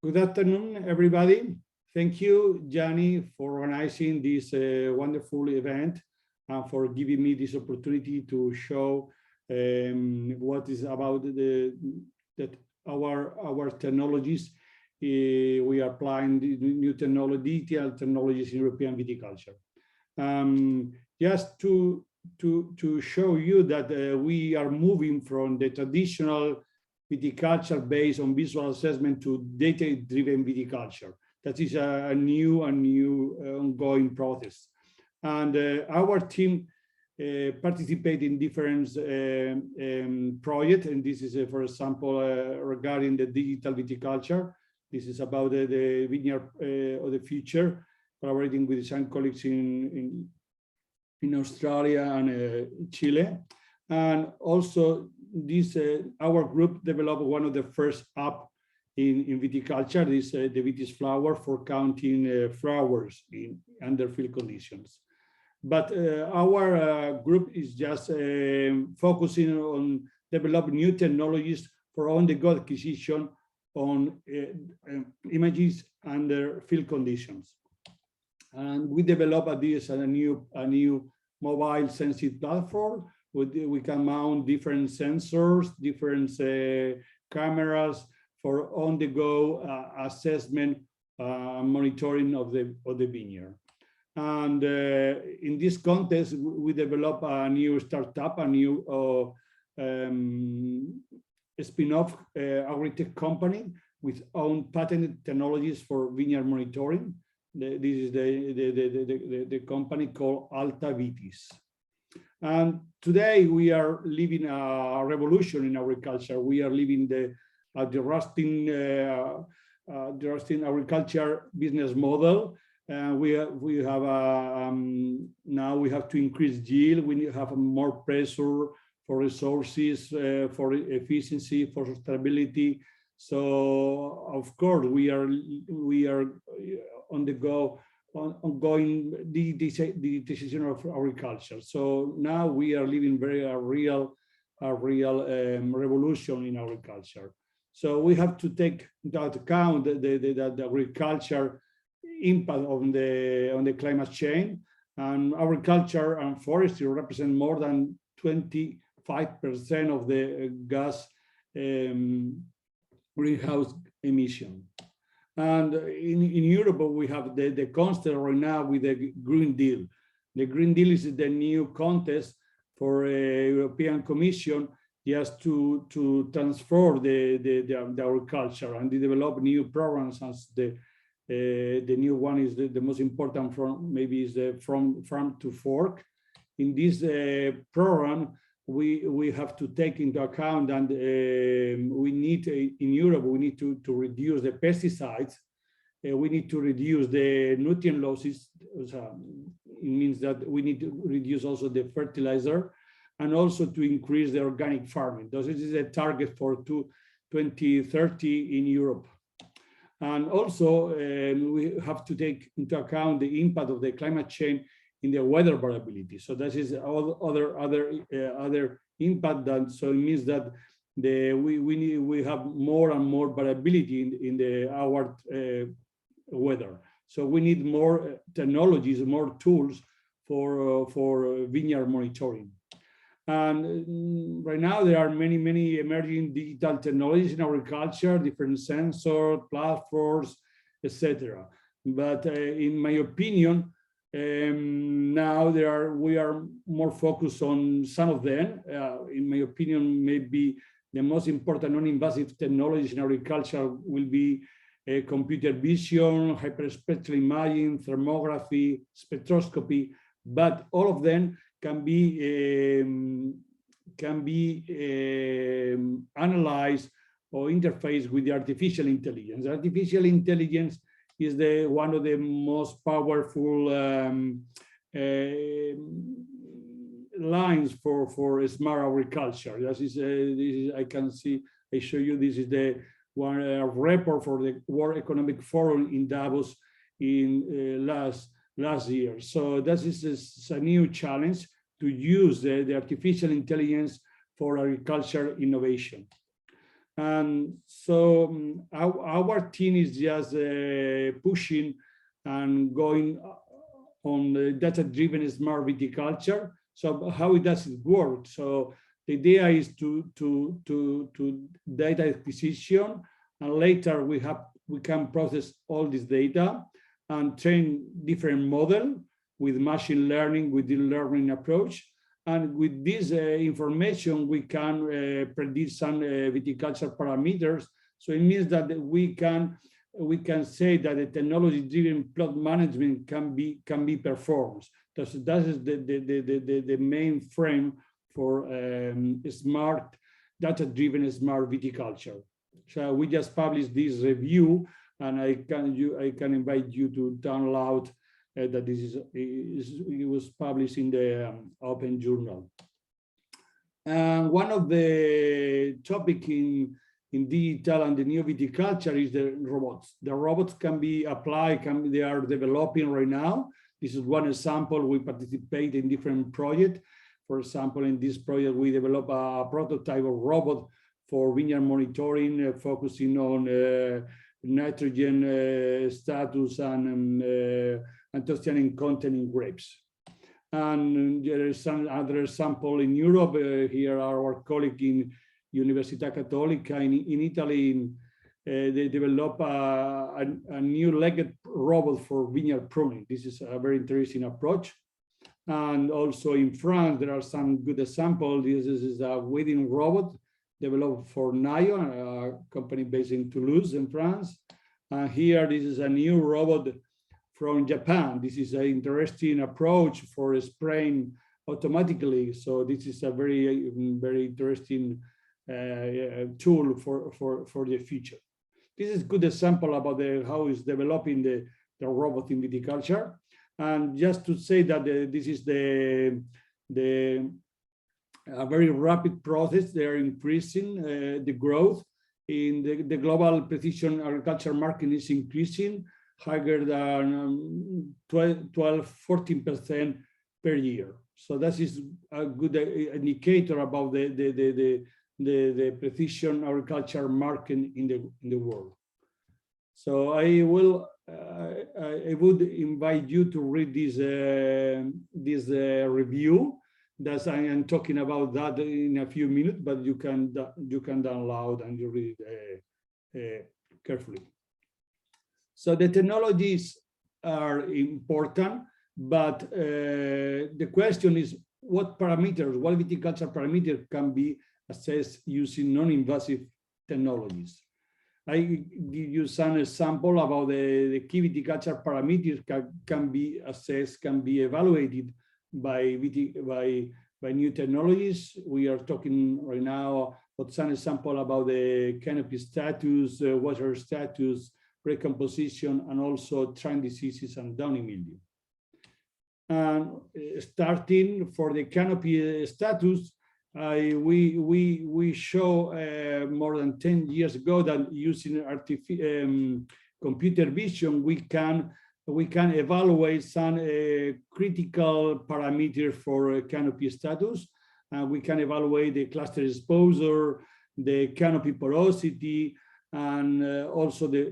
Good afternoon, everybody. Thank you, Gianni, for organizing this wonderful event and for giving me this opportunity to show what is about our technologies. We are applying the new technology, detailed technologies in European viticulture. Just to show you that we are moving from the traditional viticulture based on visual assessment to data-driven viticulture. That is a new ongoing process. And our team participate in different projects. And this is, for example, regarding the digital viticulture. This is about the vineyard of the future, collaborating with some colleagues in Australia and Chile. And also this, our group developed one of the first app in viticulture, this the Vitis flower for counting flowers under field conditions. But our group is just focusing on developing new technologies for on-the-go acquisition on images under field conditions. And we developed this a new mobile sensing platform. We can mount different sensors, different cameras for on-the-go assessment, monitoring of the vineyard. And in this context, we develop a new startup, a new spin-off agri-tech company with own patented technologies for vineyard monitoring. This is the company called Vitis. And today we are living a revolution in agriculture. We are living the rusting agriculture business model. We have now we have to increase yield. We have more pressure for resources, for efficiency, for sustainability. So of course we are on the go, ongoing digitization of agriculture. So now we are living a real revolution in agriculture. So we have to take into account the agriculture impact on the climate change, and agriculture and forestry represent more than 25% of the gas greenhouse emission. And in Europe, we have the concept right now with the Green Deal. The Green Deal is the new contest for European Commission just to transform the agriculture and develop new programs. As the new one is the most important from maybe is the from farm to fork. In this program, we have to take into account, and we need in Europe, we need to reduce the pesticides. We need to reduce the nutrient losses. It means that we need to reduce also the fertilizer, and also to increase the organic farming. This is a target for 2030 in Europe. And also we have to take into account the impact of the climate change in the weather variability. So that is other impact. That so it means that we have more and more variability in our weather. So we need more technologies, more tools for vineyard monitoring. And right now there are many emerging digital technologies in agriculture, different sensors, platforms, etc. But in my opinion, now we are more focused on some of them. In my opinion, maybe the most important non-invasive technologies in agriculture will be computer vision, hyperspectral imaging, thermography, spectroscopy, but all of them can be analyzed or interfaced with the artificial intelligence. Artificial intelligence is one of the most powerful lines for smart agriculture. This is I can see. I show you. This is the one report for the World Economic Forum in Davos in last year. So this is a new challenge to use the artificial intelligence for agriculture innovation. And so our team is just pushing and going on the data-driven smart viticulture. So how does it work? So the idea is to data acquisition, and later we can process all this data and train different model with machine learning, with the learning approach. And with this information, we can predict some viticulture parameters. So it means that we can say that the technology-driven plot management can be performed. That is the main frame for smart, data-driven smart viticulture. So we just published this review, and I can invite you to download that it was published in the Open Journal. One of the topic in digital and the new viticulture is the robots. The robots can be applied, they are developing right now. This is one example. We participate in different projects. For example, in this project, we develop a prototype of robot for vineyard monitoring, focusing on nitrogen status and anthocyanin content in grapes. And there is some other example in Europe. Here are our colleague in Università Cattolica in Italy. They develop a new legged robot for vineyard pruning. This is a very interesting approach. And also in France, there are some good examples. This is a weeding robot developed for Nayo, a company based in Toulouse in France. And here, this is a new robot from Japan. This is an interesting approach for spraying automatically. So this is a very interesting tool for the future. This is a good example about how it's developing the robot in viticulture. And just to say that this is a very rapid process. they are increasing the growth in the global precision agriculture market is increasing higher than 12–14% per year. So that is a good indicator about the precision agriculture market in the world. So I would invite you to read this review. That I am talking about that in a few minutes, but you can download and you read it carefully. So the technologies are important, but the question is what viticulture parameters can be assessed using non-invasive technologies. I give you some example about the key viticulture parameters can be assessed, can be evaluated by new technologies. We are talking right now about some example about the canopy status, water status, recomposition, and also trunk diseases and downy mildew. And starting for the canopy status, we show more than 10 years ago that using computer vision, we can evaluate some critical parameters for canopy status. We can evaluate the cluster exposure, the canopy porosity, and also the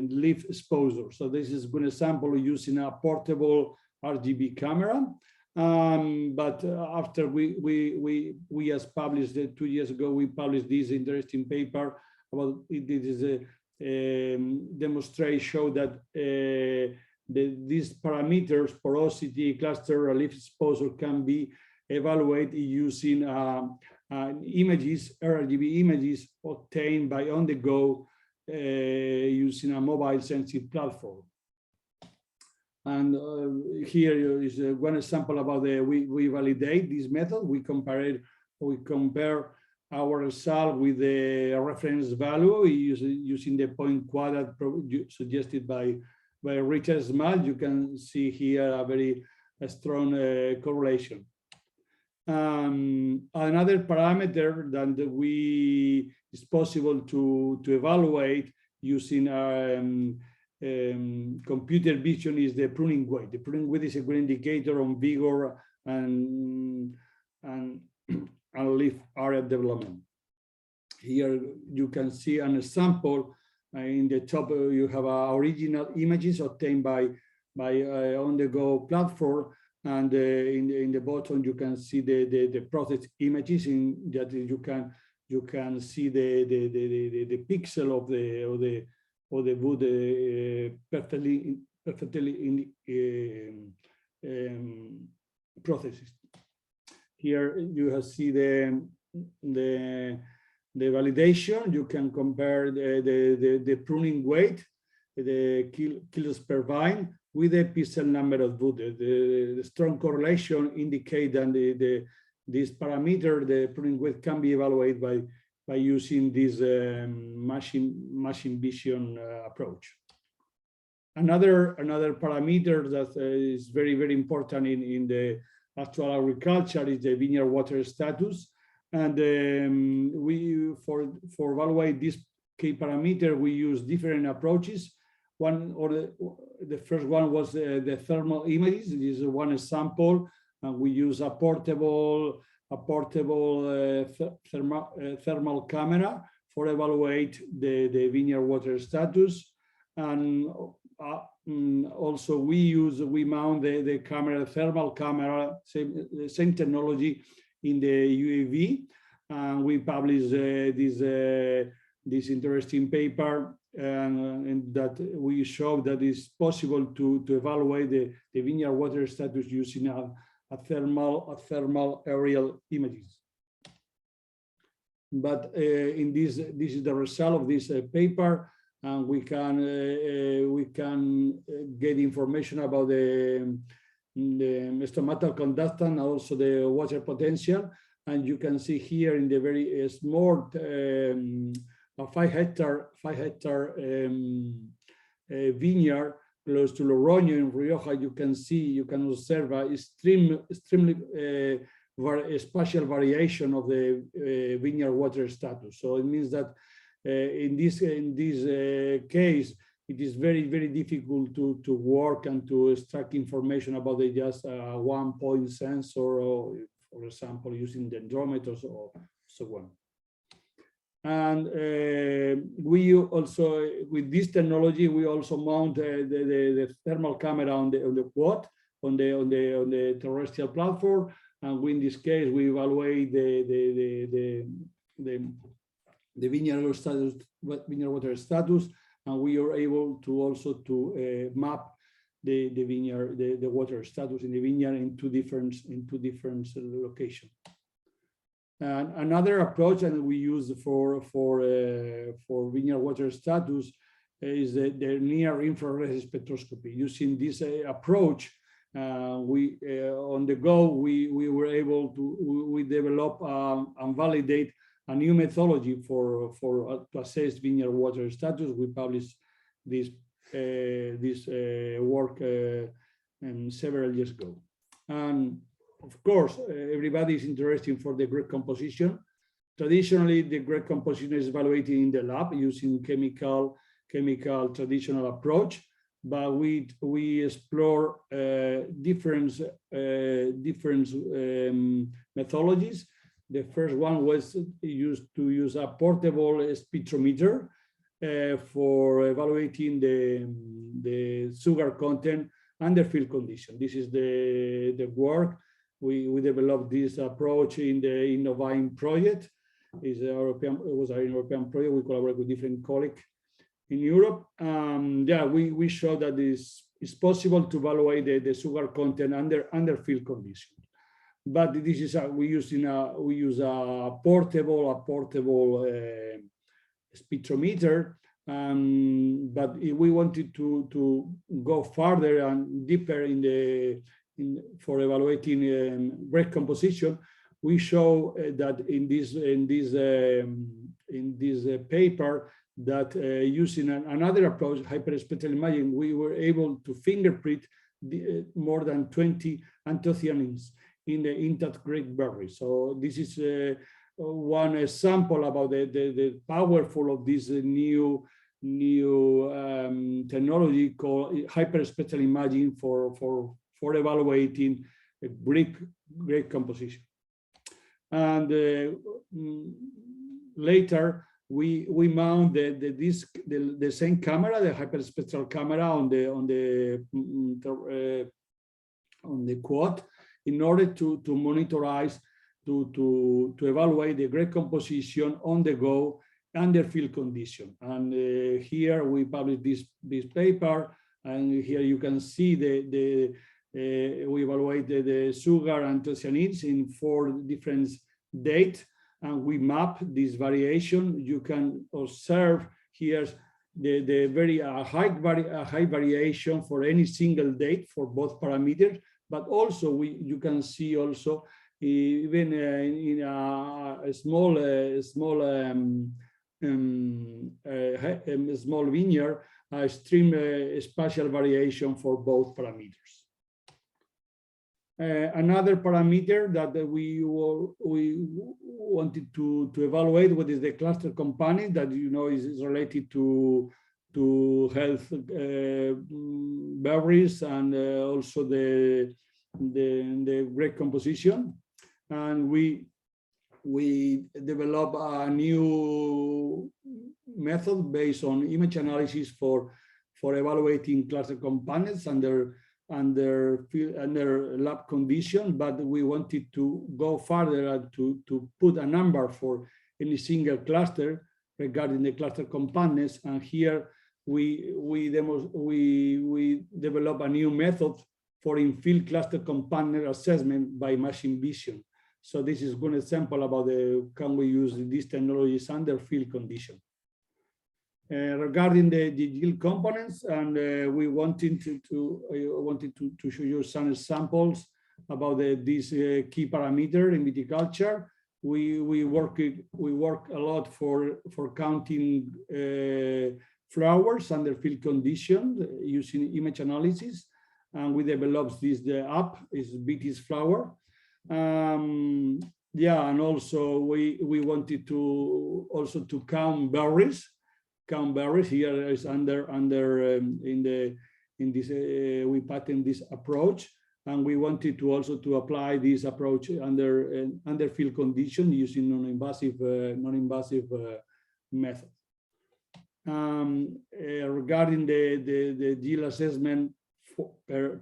leaf exposure. So this is a good example using a portable RGB camera. But after we as published 2 years ago, we published this interesting paper about it. It is a demonstration that these parameters, porosity, cluster, leaf exposure, can be evaluated using images, RGB images obtained by on the go using a mobile sensing platform. And here is one example about we validate this method. We compare our result with the reference value using the point quadrat suggested by Richard Small. You can see here a very strong correlation. Another parameter that is possible to evaluate using computer vision is the pruning weight. The pruning weight is a good indicator on vigor and leaf area development. Here you can see an example. In the top, you have original images obtained by on-the-go platform, and in the bottom you can see the processed images in that you can see the pixel of the wood perfectly processed. Here you see the validation. You can compare the pruning weight, the kilos per vine, with the pixel number of wood. The strong correlation indicate that this parameter, the pruning weight, can be evaluated by using this machine vision approach. Another parameter that is very important in the actual agriculture is the vineyard water status. And for evaluate this key parameter, we use different approaches. The first one was the thermal images. This is one example, and we use a portable thermal camera for evaluate the vineyard water status. And also we mount the camera, thermal camera, same technology in the UAV, and we publish this interesting paper, and that we show that it's possible to evaluate the vineyard water status using a thermal aerial images. But in this is the result of this paper, and we can get information about the stomatal conductance and also the water potential. And you can see here in the very small 5 hectare vineyard close to Logroño in Rioja, you can observe a extremely spatial variation of the vineyard water status. So it means that in this case, it is very difficult to work and to extract information about the just 1 point sensor, or for example, using dendrometers or so on. And we also, with this technology, we also mount the thermal camera on the quad, on the terrestrial platform, and in this case we evaluate the vineyard water status, and we are able to also map the vineyard, the water status in the vineyard in two different locations. And another approach that we use for vineyard water status is the near infrared spectroscopy. Using this approach, on the go we were able to develop and validate a new methodology to assess vineyard water status. We published this work several years ago. And of course, everybody is interested for the grade composition. Traditionally, the grade composition is evaluated in the lab using chemical traditional approach, but we explore different methodologies. The first one was to use a portable spectrometer for evaluating the sugar content under field condition. This is the work. We developed this approach in the Enoforum project. It was an European project. We collaborate with different colleagues in Europe. We showed that it's possible to evaluate the sugar content under field conditions. But this is we use a portable spectrometer. But if we wanted to go farther and deeper for evaluating grade composition, we show that in this paper that using another approach, hyperspectral imaging, we were able to fingerprint more than 20 anthocyanins in the intact grape berries. So this is one example about the powerful of this new technology called hyperspectral imaging for evaluating grape composition. And later, we mount the same camera, the hyperspectral camera, on the quad, in order to monitorize, to evaluate the grape composition on the go under field condition. And here we published this paper, and here you can see we evaluated the sugar and anthocyanins in 4 different dates, and we map this variation. You can observe here the very high variation for any single date for both parameters, but also you can see also even in a small vineyard, extreme spatial variation for both parameters. Another parameter that we wanted to evaluate, what is the cluster component that is related to health berries, and also the grape composition. And we develop a new method based on image analysis for evaluating cluster components under lab condition, but we wanted to go further to put a number for any single cluster regarding the cluster components. And here we develop a new method for in-field cluster component assessment by machine vision. So this is one example about can we use these technologies under field condition. Regarding the yield components, and we wanted to show you some examples about these key parameter in viticulture. We work a lot for counting flowers under field conditions using image analysis, and we developed the app is Vitis Flower. Yeah, and also we wanted to count berries. Here is we patent this approach, and we wanted to also to apply this approach under field condition using non-invasive method. Regarding the yield assessment per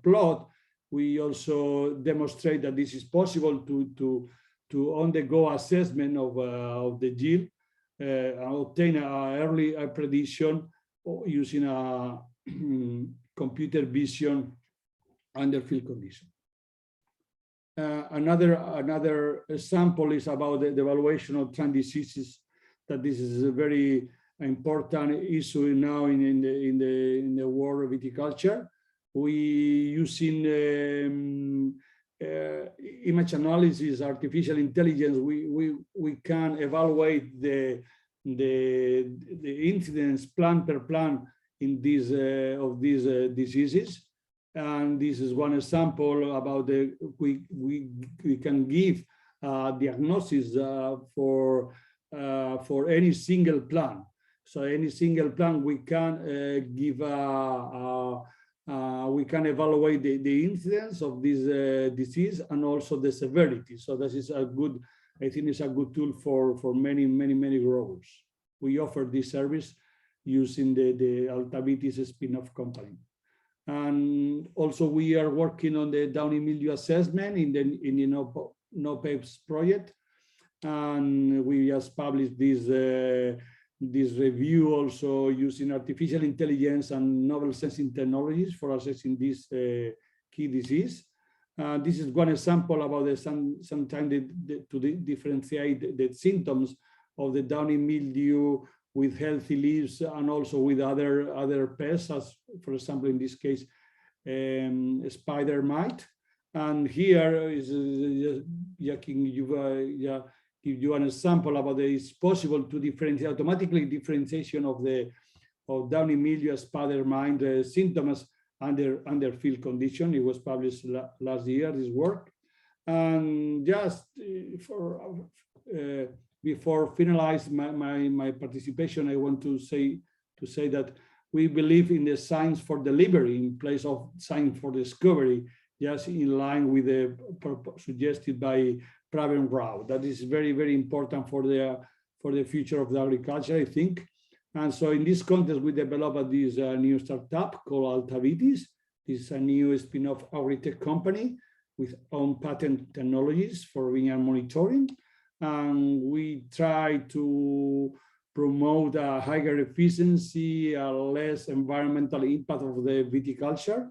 plot, we also demonstrate that this is possible to on-the-go assessment of the yield, obtain an early prediction using a computer vision under field condition. Another example is about the evaluation of plant diseases. That this is a very important issue now in the world of viticulture. We using image analysis, artificial intelligence. We can evaluate the incidence plant per plant in these of these diseases, and this is one example about we can give diagnosis for any single plant. So any single plant we can give we can evaluate the incidence of this disease and also the severity. So this is a good, I think it's a good tool for many growers. We offer this service using the Televitis spin-off company. And also we are working on the downy mildew assessment in the NOPEPS project. And we just published this review also using artificial intelligence and novel sensing technologies for assessing this key disease. This is one example about sometimes to differentiate the symptoms of the downy mildew with healthy leaves and also with other pests, as for example in this case spider mite. And here is give you an example about it's possible to differentiate automatically differentiation of downy mildew, spider mite symptoms under field condition. It was published last year, this work. And just before finalize my participation, I want to say that we believe in the science for delivery in place of science for discovery, just in line with the suggested by private route. That is very, very important for the future of the agriculture, I think. And so in this context, we developed this new startup called Televitis. This is a new spin-off agritech company with own patent technologies for vineyard monitoring. And we try to promote a higher efficiency, a less environmental impact of the viticulture.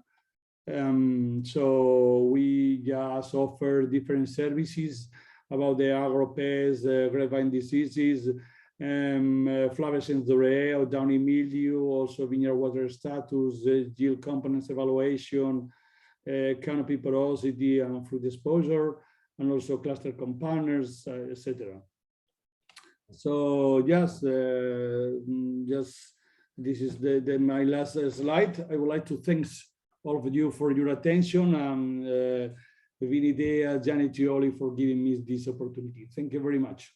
So we just offer different services about the agropest, grapevine diseases, fluorescence doré or downy mildew, also vineyard water status, yield components evaluation, canopy porosity and fruit exposure, and also cluster compounders, etc. So yes, this is my last slide. I would like to thank all of you for your attention, and Vinidea, Janet Gioli for giving me this opportunity. Thank you very much.